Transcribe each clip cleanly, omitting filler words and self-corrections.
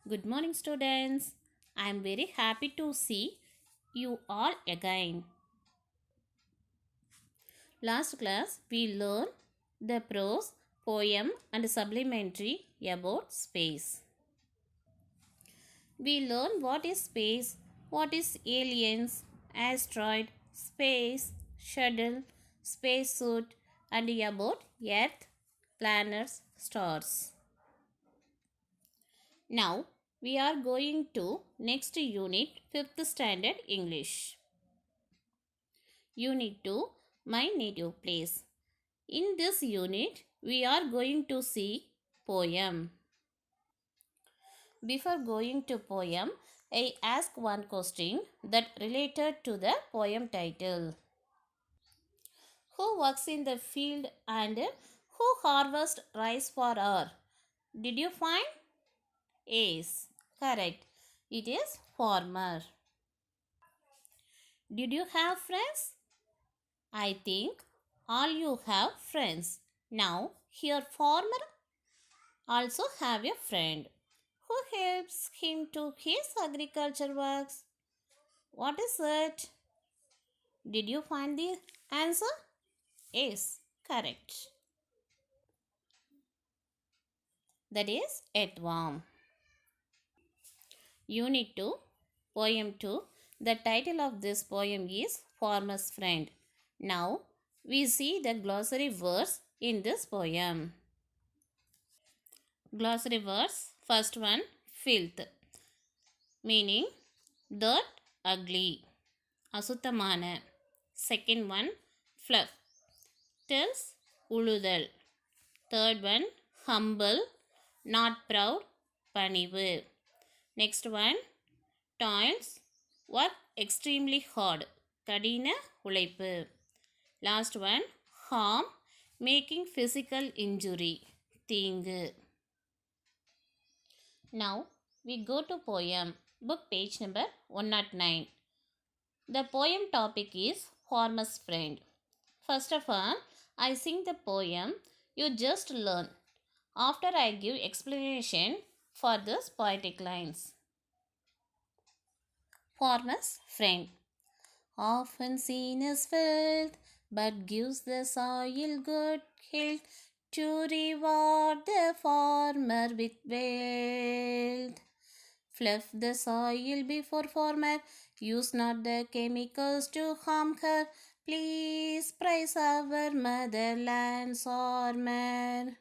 Good morning, students. I am very happy to see you all again. Last class, we learned the prose, poem, and supplementary about space. We learned what is space, what is aliens, asteroid, space, shuttle, spacesuit, and about Earth, planets, stars. Now we are going to next unit 5th standard English. Unit 2 My Native Place. In this unit we are going to see poem. Before going to poem, I ask one question that related to the poem title. Who works in the field and who harvests rice for our? Did you find? Yes, correct. It is farmer. Did you have friends? I think all you have friends. Now, here farmer also have a friend who helps him to his agriculture works. What is it? Did you find the answer? Yes, correct. That is earthworm. Unit 2, Poem 2. The title of this poem is Farmer's Friend. Now, we see the glossary words in this poem. Glossary words. First one, filth, meaning dirt, ugly, asuttamana. Second one, fluff, tells uludal. Third one, humble, not proud, panivu. Next one, toils, work extremely hard, kadina உழைப்பு. Last one, harm, making physical injury, தீங்கு. Now we go to poem, book page number 109. The poem topic is Farmer's Friend. First of all, I sing the poem, you just learn. After I give explanation for this poetic lines. Farmer's Friend. Often seen as filth, but gives the soil good health to reward the farmer with wealth. Fluff the soil before farmer, use not the chemicals to harm her. Please praise our motherland's armor.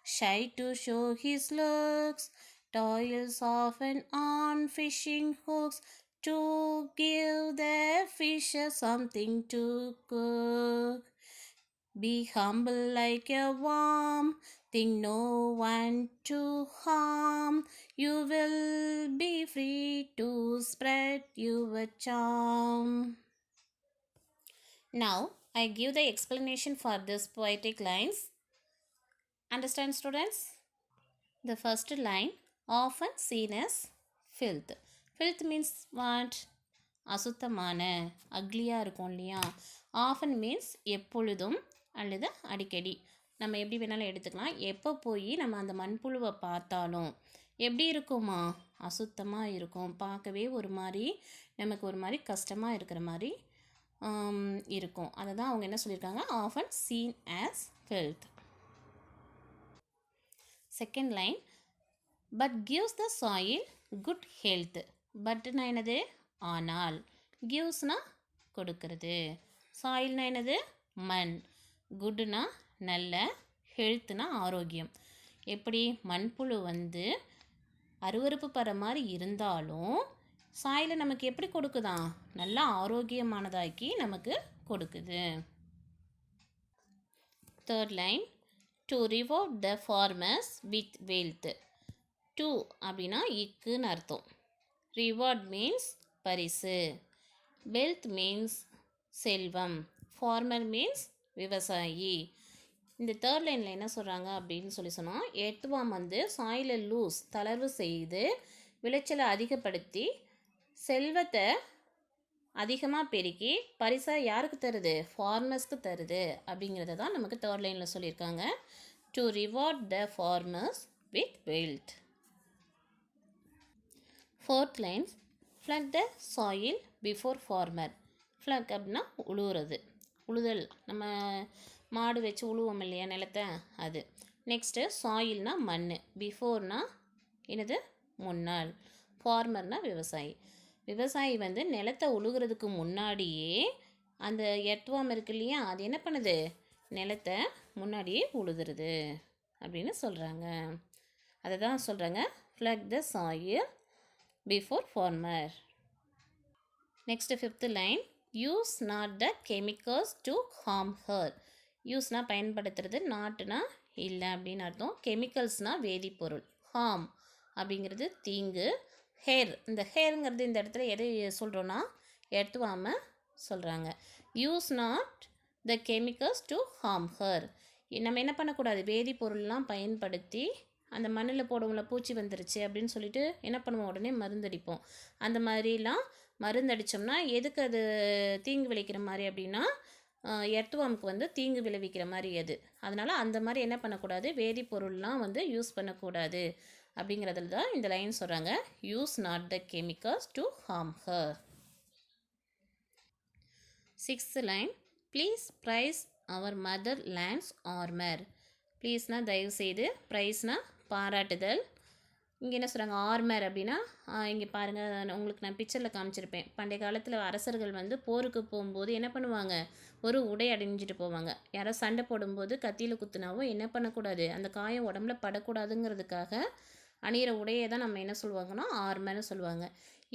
Shy to show his looks, toils often on fishing hooks to give the fishes something to cook. Be humble like a worm, think no one to harm. You will be free to spread your charm. Now I give the explanation for this poetic lines. Understand, students? The first line, often seen as filth. Filth means what? அசுத்தமான அக்லியாக இருக்கும் இல்லையா. Often means எப்பொழுதும் அல்லது அடிக்கடி. நம்ம எப்படி வேணாலும் எடுத்துக்கலாம். எப்போ போய் நம்ம அந்த மண்புழுவை பார்த்தாலும் எப்படி இருக்குமா? அசுத்தமாக இருக்கும். பார்க்கவே ஒரு மாதிரி நமக்கு ஒரு மாதிரி கஷ்டமாக இருக்கிற மாதிரி இருக்கும். அதை தான் அவங்க என்ன சொல்லியிருக்காங்க, often seen as filth. Second line, but gives the soil good health. பட்னா என்னது? ஆனால். கிவ்ஸ்னா கொடுக்கறது. சாயில்னா என்னது? மண். குட்னா நல்ல, ஹெல்த்னா ஆரோக்கியம். எப்படி மண்புழு வந்து அருவறுப்பு படுற மாதிரி இருந்தாலும் சாயிலை நமக்கு எப்படி கொடுக்குதான்? நல்லா ஆரோக்கியமானதாக்கி நமக்கு கொடுக்குது. Third line, to reward the farmers with wealth. To அப்படின்னா இக்குன்னு அர்த்தம். ரிவார்ட் மீன்ஸ் பரிசு. வெல்த் மீன்ஸ் செல்வம். ஃபார்மர் மீன்ஸ் விவசாயி. இந்த தேர்ட் லைனில் என்ன சொல்கிறாங்க அப்படின்னு சொன்னால், எர்த்வார்ம் வந்து சாயிலை லூஸ் தளர்வு செய்து விளைச்சலை அதிகப்படுத்தி செல்வத்தை அதிகமாக பெருக்கி பரிசாக யாருக்கு தருது? ஃபார்மர்ஸ்க்கு தருது அப்படிங்கிறத தான் நமக்கு தேர்ட் லைனில் சொல்லியிருக்காங்க. To reward the farmers with wealth. Fourth line, flood the soil before farmer. Flood அப்படின்னா உழுவுறது, உழுதல், நம்ம மாடு வச்சு உழுவோம் இல்லையா நிலத்தை, அது. நெக்ஸ்ட்டு சாயில்னா மண், பிஃபோர்னா என்னது முன்னாள், ஃபார்மர்னா விவசாயி. விவசாயி வந்து நிலத்தை உழுகிறதுக்கு முன்னாடியே அந்த எர்த்வார்ம் இருக்கு இல்லையா, அது என்ன பண்ணுது, நிலத்தை முன்னாடியே உழுதுருது அப்படின்னு சொல்கிறாங்க. அதை தான் சொல்கிறாங்க flood the soil before farmer. Next fifth line, use not the chemicals to harm her. யூஸ்னால் பயன்படுத்துறது, நாட்டுனா இல்லை அப்படின்னு அர்த்தம், கெமிக்கல்ஸ்னால் வேதிப்பொருள், ஹார்ம் அப்படிங்கிறது தீங்கு, ஹேர், இந்த ஹேருங்கிறது இந்த இடத்துல எதை சொல்கிறோன்னா எர்த்வார்மை சொல்கிறாங்க. Use not the chemicals to harm her. நம்ம என்ன பண்ணக்கூடாது, வேதிப்பொருள்லாம் பயன்படுத்தி அந்த மண்ணில் போடுவோம்ல, பூச்சி வந்துருச்சு அப்படின்னு சொல்லிட்டு என்ன பண்ணுவோம், உடனே மருந்தடிப்போம். அந்த மாதிரிலாம் மருந்தடித்தோம்னா எதுக்கு அது தீங்கு விளைக்கிற மாதிரி அப்படின்னா எர்த்வார்முக்கு வந்து தீங்கு விளைவிக்கிற மாதிரி அது. அதனால் அந்த மாதிரி என்ன பண்ணக்கூடாது, வேதிப்பொருள்லாம் வந்து யூஸ் பண்ணக்கூடாது அப்படிங்கிறதுல தான் இந்த லைன் சொல்கிறாங்க, use not the chemicals to harm her. Sixth line, please praise our motherland's armour. ப்ளீஸ்னால் தயவுசெய்து, ப்ரைஸ்னால் பாராட்டுதல். இங்கே என்ன சொல்கிறாங்க, ஆர்மர் அப்படின்னா இங்கே பாருங்கள், உங்களுக்கு நான் பிக்சரில் காமிச்சிருப்பேன். பண்டைய காலத்தில் அரசர்கள் வந்து போருக்கு போகும்போது என்ன பண்ணுவாங்க, ஒரு உடை அணிஞ்சிட்டு போவாங்க. யாரோ சண்டை போடும்போது கத்தியில் குத்துனாவோ என்ன பண்ணக்கூடாது, அந்த காயம் உடம்புல படக்கூடாதுங்கிறதுக்காக அணிகிற உடையை தான் நம்ம என்ன சொல்லுவாங்கன்னா ஆர்மர்னு சொல்லுவாங்க.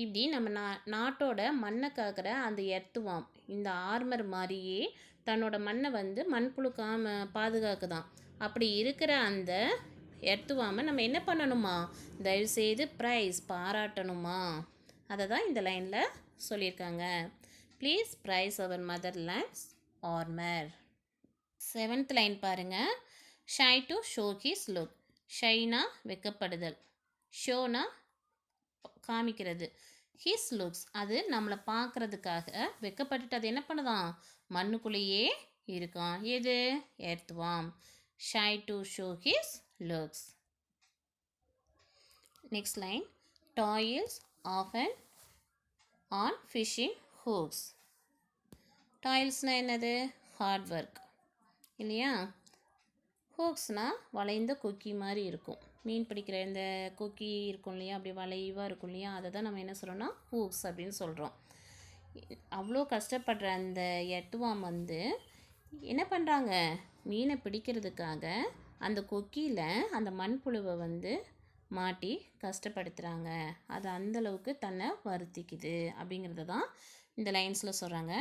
இப்படி நம்ம நாட்டோட மண்ணை காக்கிற அந்த எர்த்வார்ம் இந்த ஆர்மர் மாதிரியே தன்னோட மண்ணை வந்து மண்புழு பாதுகாக்குதான். அப்படி இருக்கிற அந்த எர்த்வார்மை நம்ம என்ன பண்ணணுமா, தயவுசெய்து ப்ரைஸ் பாராட்டணுமா. அதை தான் இந்த லைனில் சொல்லியிருக்காங்க, please praise our motherland's armour. Seventh line பாருங்கள், shy to show his look. ஷைனா வெக்கப்படுதல், ஷோனா காமிக்கிறது, ஹிஸ் லுக்ஸ் அது நம்மளை பார்க்குறதுக்காக வெக்கப்பட்டுட்டு அது என்ன பண்ணுதான், மண்ணுக்குள்ளேயே இருக்கான். எது, earthworm. Shy to show his looks. Next line, toils often on fishing hooks. டாயில்ஸ்னால் என்னது, ஹார்ட் ஒர்க் இல்லையா. ஹூக்ஸ்னால் வளைந்த கொக்கி மாதிரி இருக்கும், மீன் பிடிக்கிற இந்த கொக்கி இருக்கும் இல்லையா, அப்படி வளைவாக இருக்கும் இல்லையா, அதை தான் நம்ம என்ன சொல்கிறோன்னா ஹூக்ஸ் அப்படின்னு சொல்கிறோம். அவ்வளோ கஷ்டப்படுற அந்த எர்த்வார்ம் வந்து என்ன பண்ணுறாங்க, மீனை பிடிக்கிறதுக்காக அந்த கொக்கியில் அந்த மண்புழுவை வந்து மாட்டி கஷ்டப்படுத்துகிறாங்க. அது அந்தளவுக்கு தன்னை வருத்திக்குது அப்படிங்கிறது தான் இந்த லைன்ஸில் சொல்கிறாங்க,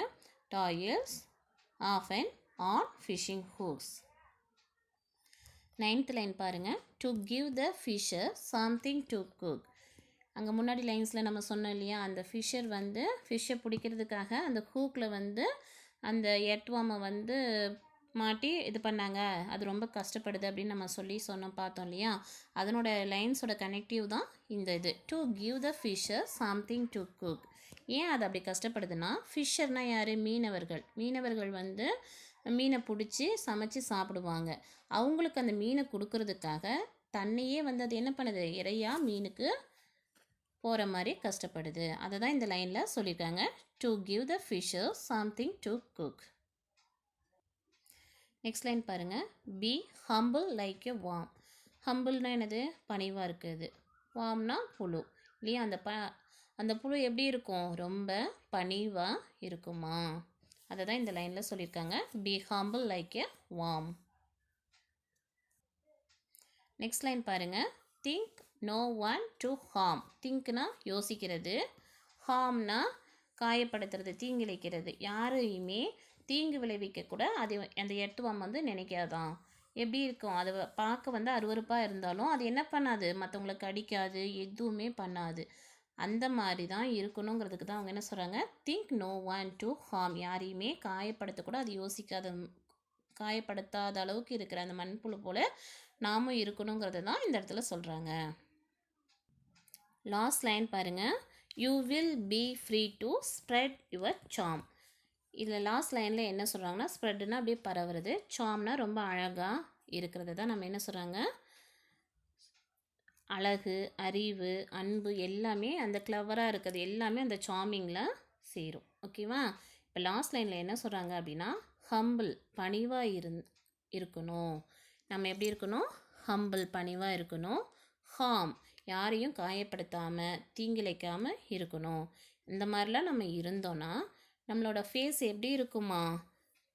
toils often on fishing hooks. Ninth line பாருங்கள், to give the fisher something to cook. அங்கே முன்னாடி லைன்ஸில் நம்ம சொன்னோம் இல்லையா, அந்த ஃபிஷர் வந்து ஃபிஷ்ஷை பிடிக்கிறதுக்காக அந்த ஹூக்கில் வந்து அந்த எர்த்வார்மை வந்து மாட்டி இது பண்ணாங்க, அது ரொம்ப கஷ்டப்படுது அப்படின்னு நம்ம சொன்னோம் பார்த்தோம் இல்லையா. அதனோட லைன்ஸோட கனெக்டிவ் தான் இந்த இது, to give the fisher something to cook. ஏன் அது அப்படி கஷ்டப்படுதுன்னா, ஃபிஷர்னால் யார், மீனவர்கள். மீனவர்கள் வந்து மீனை பிடிச்சி சமைச்சு சாப்பிடுவாங்க. அவங்களுக்கு அந்த மீனை கொடுக்கறதுக்காக தன்னையே வந்து அது என்ன பண்ணுது, இறையாக மீனுக்கு போகிற மாதிரி கஷ்டப்படுது. அதை தான் இந்த லைனில் சொல்லியிருக்காங்க, to give the fisher something to cook. Next line பாருங்கள், be humble like a worm. ஹம்பிள்னா என்னது, பணிவாக இருக்குது, வார்ம்னா புழு இல்லையா. அந்த புழு எப்படி இருக்கும், ரொம்ப பணிவாக இருக்குமா. அதை தான் இந்த லைனில் சொல்லியிருக்காங்க, be humble like a worm. Next line பாருங்கள், think no one to harm. திங்க்னா யோசிக்கிறது, ஹார்ம்னா காயப்படுத்துறது, தீங்கிழைக்கிறது. யாரையுமே தீங்கு விளைவிக்கக்கூட அது அந்த எர்த்வார்ம் வந்து நினைக்காதான். எப்படி இருக்கும், அதை பார்க்க வந்து அருவருப்பாக இருந்தாலும் அது என்ன பண்ணாது, மற்றவங்களுக்கு அடிக்காது, எதுவுமே பண்ணாது. அந்த மாதிரி தான் இருக்கணுங்கிறதுக்கு தான் அவங்க என்ன சொல்கிறாங்க, think no one to harm. யாரையுமே காயப்படுத்தக்கூட அது காயப்படுத்தாத அளவுக்கு இருக்கிற அந்த மண்புழு போல் நாமும் இருக்கணுங்கிறது தான் இந்த இடத்துல சொல்கிறாங்க. லாஸ்ட் லைன் பாருங்கள், you will be free to spread your charm. இதில் லாஸ்ட் லைனில் என்ன சொல்கிறாங்கன்னா, ஸ்ப்ரெட்னா அப்படியே பரவுறது, சார்ம்னா ரொம்ப அழகாக இருக்கிறது தான் நம்ம என்ன சொல்கிறாங்க, அழகு, அறிவு, அன்பு எல்லாமே அந்த கிளவராக இருக்கிறது எல்லாமே அந்த சார்மிங்கில் சேரும். ஓகேவா? இப்போ லாஸ்ட் லைனில் என்ன சொல்கிறாங்க அப்படின்னா, ஹம்பிள் பணிவாக இருக்கணும். நம்ம எப்படி இருக்கணும்? ஹம்பிள் பணிவாக இருக்கணும். ஹார்ம் யாரையும் காயப்படுத்தாமல் தீங்கிழைக்காமல் இருக்கணும். இந்த மாதிரிலாம் நம்ம இருந்தோன்னா நம்மளோட ஃபேஸ் எப்படி இருக்குமா?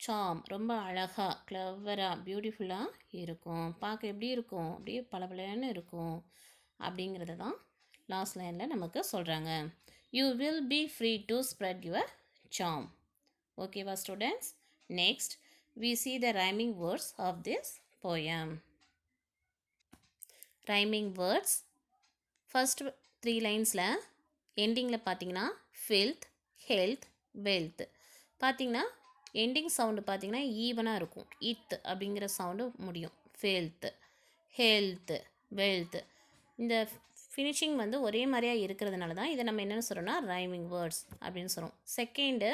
சாம் ரொம்ப அழகாக கிளவராக பியூட்டிஃபுல்லாக இருக்கும். பார்க்க எப்படி இருக்கும்? அப்படியே பளபளன்னு இருக்கும். அப்படிங்கிறது தான் லாஸ்ட் லைனில் நமக்கு சொல்கிறாங்க. You will be free to spread your charm. ஓகேவா students? Next we see the rhyming words of this poem. Rhyming words. First 3 linesல எண்டிங்கில் பார்த்தீங்கன்னா filth, health, wealth. பார்த்தீங்கன்னா எண்டிங் சவுண்டு பார்த்தீங்கன்னா ஈவனாக இருக்கும். இத் அப்படிங்கிற சவுண்டு முடியும். filth, health, wealth. இந்த ஃபினிஷிங் வந்து ஒரே மாதிரியாக இருக்கிறதுனால தான் இதை நம்ம என்னென்னு சொல்கிறோம்னா ரைமிங் வேர்ட்ஸ் அப்படின்னு சொல்கிறோம். செகண்டு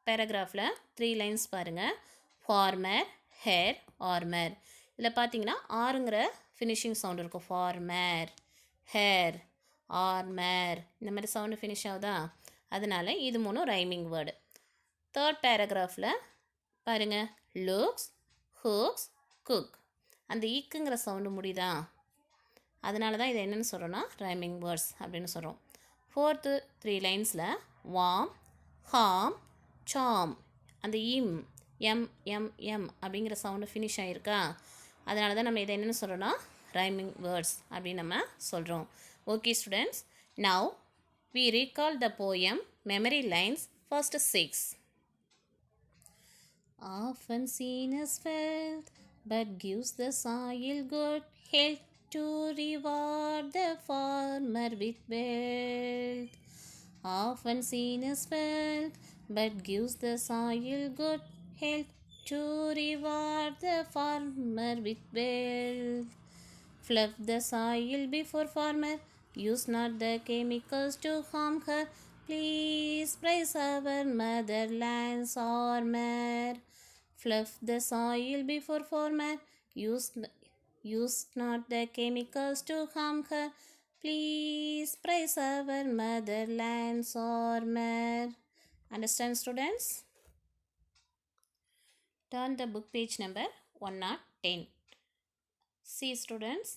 பேராகிராஃபில் 3 லைன்ஸ் பாருங்கள். Farmer, hair, armour. இதில் பார்த்தீங்கன்னா ஆறுங்கிற ஃபினிஷிங் சவுண்டு இருக்கும். ஃபார்மர், ஹேர், ஆர்மர் இந்த மாதிரி சவுண்டு ஃபினிஷ் ஆகுதா? அதனால் இது 3 ரைமிங் வேர்டு. தேர்ட் பேராகிராஃபில் பாருங்கள். Looks, hooks, cook. அந்த ஈக்குங்கிற சவுண்டு முடியுதா? அதனால தான் இதை என்னென்னு சொல்கிறோன்னா ரைமிங் வேர்ட்ஸ் அப்படின்னு சொல்கிறோம். ஃபோர்த்து 3 லைன்ஸில் வார்ம், ஹார்ம், சாம். அந்த எம் அப்படிங்கிற சவுண்டு ஃபினிஷ் ஆகிருக்கா? அதனால தான் நம்ம இதை என்னென்னு சொல்கிறோன்னா ரைமிங் வேர்ட்ஸ் அப்படின்னு நம்ம சொல்கிறோம். Okay students, now we recall the poem memory lines first 6. Often seen as wealth, but gives the soil good health to reward the farmer with wealth. Often seen as wealth, but gives the soil good health to reward the farmer with wealth. Fluff the soil before farmer, use not the chemicals to harm her. Please praise our motherland's armor. Fluff the soil before farmer, use not the chemicals to harm her. Please praise our motherland's armor. Understand students? Turn the book page number 110. See students,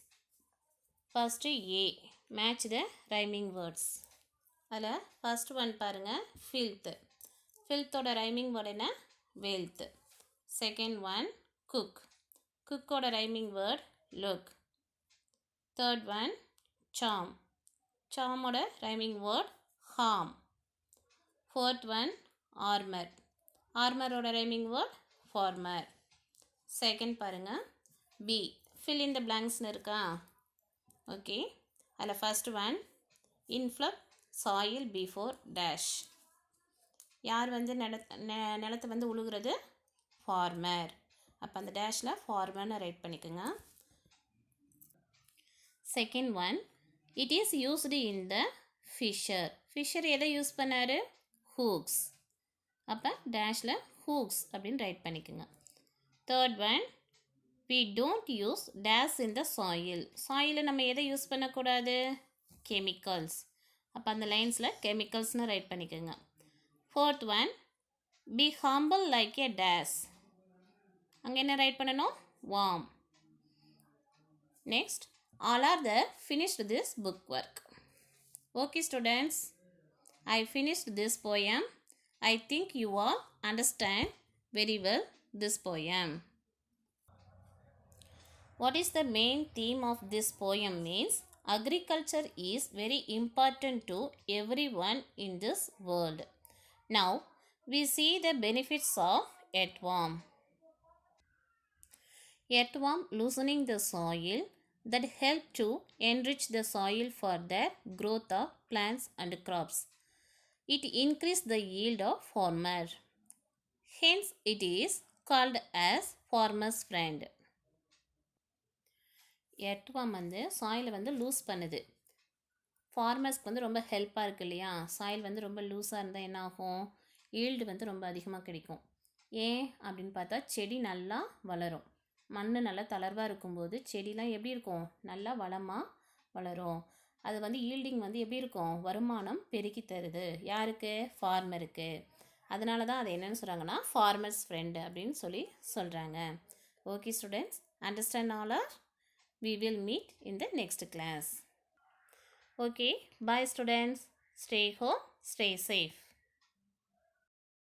first A, match the rhyming words. அதில் first one பாருங்கள். filth. filthோட rhyming word என்ன? wealth. second one cook. cookோட rhyming word look. third one charm. charmோட rhyming word harm. fourth one armor. armoroட rhyming word farmer. second பாருங்கள் B, fill in the blanksனு இருக்கா? ஓகே, அதில் first one influx soil before dash. யார் வந்து நிலத்தை வந்து உழுகிறது? ஃபார்மர். அப்போ அந்த டேஷில் ஃபார்மர்னு ரைட் பண்ணிக்கோங்க. Second one it is used in the fisher. Fisher எதை யூஸ் பண்ணார்? ஹூக்ஸ். அப்போ டேஷில் ஹூக்ஸ் அப்படின்னு ரைட் பண்ணிக்கோங்க. Third one we don't use dash in the soil. சாயிலில் நம்ம எதை யூஸ் பண்ணக்கூடாது? கெமிக்கல்ஸ். அப்போ அந்த லைன்ஸில் கெமிக்கல்ஸ்னு ரைட் பண்ணிக்கோங்க. Fourth one be humble like a dash. அங்கே என்ன ரைட் பண்ணணும்? warm. next all are the finished this book work. Okay students, I finished this poem. I think you all understand very well this poem. What is the main theme of this poem means agriculture is very important to everyone in this world. Now we see the benefits of earthworm. Earthworm loosening the soil that help to enrich the soil for the growth of plants and crops. It increases the yield of farmer. Hence it is called as farmer's friend. Earthworm வந்து சாயிலை வந்து loose பண்ணுது. ஃபார்மர்ஸ்க்கு வந்து ரொம்ப ஹெல்ப்பாக இருக்குது இல்லையா? Soil வந்து ரொம்ப லூஸாக இருந்தால் என்ன ஆகும்? ஈல்டு வந்து ரொம்ப அதிகமாக கிடைக்கும். ஏன் அப்படின்னு பார்த்தா செடி நல்லா வளரும். மண் நல்லா தளர்வாக இருக்கும்போது செடிலாம் எப்படி இருக்கும், நல்லா வளமாக வளரும். அது வந்து ஈல்டிங் வந்து எப்படி இருக்கும், வருமானம் பெருக்கி தருது. யாருக்கு, ஃபார்மருக்கு. அதனால தான் அது என்னன்னு சொல்கிறாங்கன்னா ஃபார்மர்ஸ் ஃப்ரெண்டு அப்படின்னு சொல்கிறாங்க. Okay students, understand all are? We will meet in the next class. Okay, bye students. Stay home, stay safe.